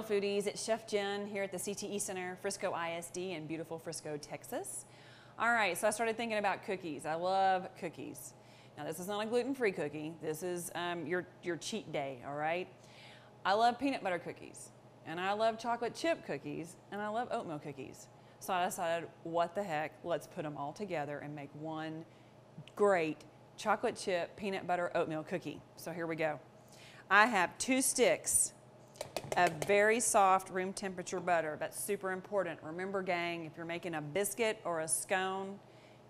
foodies, it's Chef Jen here at the CTE Center, Frisco ISD in beautiful Frisco, Texas. All right, so I started thinking about cookies. I love cookies. Now this is not a gluten-free cookie. This is your cheat day, all right? I love peanut butter cookies, and I love chocolate chip cookies, and I love oatmeal cookies. So I decided, what the heck, let's put them all together and make one great chocolate chip peanut butter oatmeal cookie. So here we go. I have 2 sticks of very soft room temperature butter. That's super important. Remember, gang, if you're making a biscuit or a scone,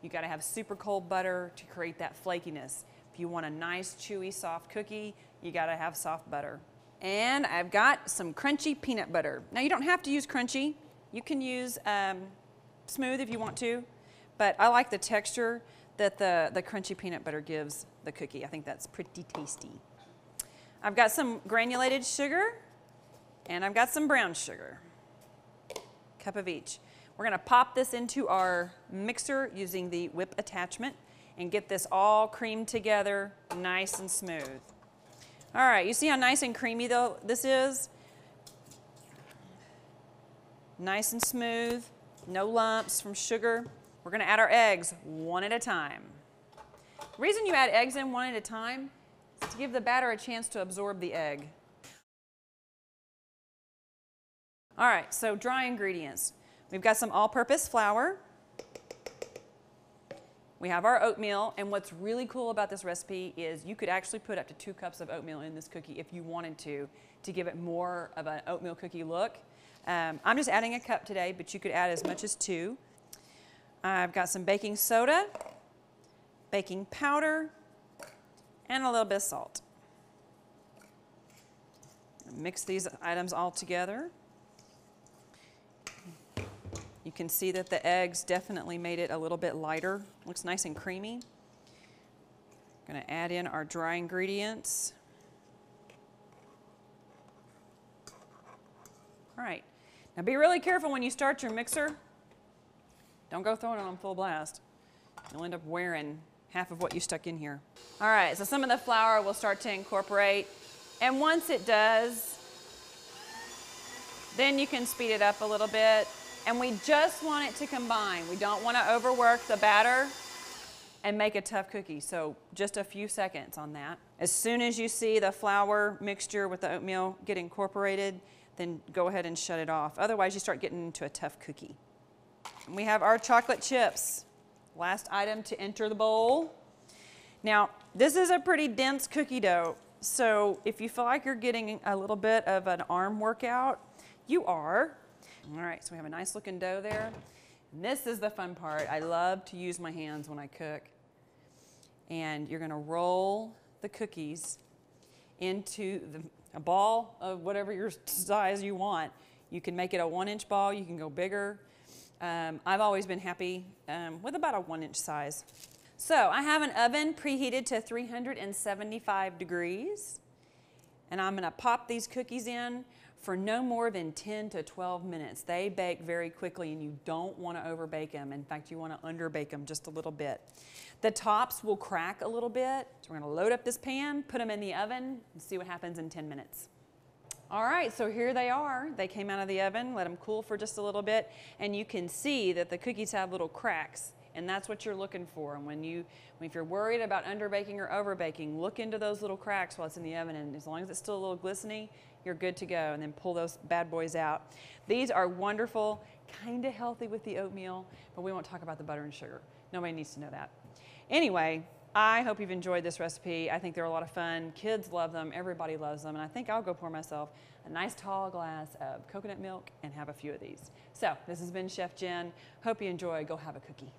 you gotta have super cold butter to create that flakiness. If you want a nice, chewy, soft cookie, you gotta have soft butter. And I've got some crunchy peanut butter. Now you don't have to use crunchy. You can use smooth if you want to, but I like the texture that the crunchy peanut butter gives the cookie. I think that's pretty tasty. I've got some granulated sugar, and I've got some brown sugar, cup of each. We're gonna pop this into our mixer using the whip attachment and get this all creamed together nice and smooth. All right, you see how nice and creamy though this is? Nice and smooth, no lumps from sugar. We're gonna add our eggs one at a time. The reason you add eggs in one at a time is to give the batter a chance to absorb the egg. All right, so dry ingredients. We've got some all-purpose flour. We have our oatmeal, and what's really cool about this recipe is you could actually put up to 2 cups of oatmeal in this cookie if you wanted to give it more of an oatmeal cookie look. I'm just adding a cup today, but you could add as much as 2. I've got some baking soda, baking powder, and a little bit of salt. Mix these items all together. You can see that the eggs definitely made it a little bit lighter. Looks nice and creamy. Going to add in our dry ingredients. All right, now be really careful when you start your mixer. Don't go throwing it on full blast. You'll end up wearing half of what you stuck in here. All right, so some of the flour will start to incorporate, and once it does, then you can speed it up a little bit. And we just want it to combine. We don't want to overwork the batter and make a tough cookie, so just a few seconds on that. As soon as you see the flour mixture with the oatmeal get incorporated, then go ahead and shut it off. Otherwise, you start getting into a tough cookie. And we have our chocolate chips. Last item to enter the bowl. Now, this is a pretty dense cookie dough, so if you feel like you're getting a little bit of an arm workout, you are. All right, so we have a nice looking dough there. And this is the fun part. I love to use my hands when I cook. And you're gonna roll the cookies into a ball of whatever your size you want. You can make it a 1-inch ball, you can go bigger. I've always been happy with about a 1-inch size. So I have an oven preheated to 375 degrees. And I'm gonna pop these cookies in for no more than 10 to 12 minutes. They bake very quickly, and you don't want to over bake them. In fact, you want to under bake them just a little bit. The tops will crack a little bit, so we're going to load up this pan, put them in the oven, and see what happens in 10 minutes. All right, so here they are. They came out of the oven, let them cool for just a little bit, and you can see that the cookies have little cracks, and that's what you're looking for. And if you're worried about under baking or over baking, look into those little cracks while it's in the oven, and as long as it's still a little glistening, you're good to go, and then pull those bad boys out. These are wonderful, kind of healthy with the oatmeal, but we won't talk about the butter and sugar. Nobody needs to know that. Anyway, I hope you've enjoyed this recipe. I think they're a lot of fun. Kids love them, everybody loves them, and I think I'll go pour myself a nice tall glass of coconut milk and have a few of these. So this has been Chef Jen. Hope you enjoy. Go have a cookie.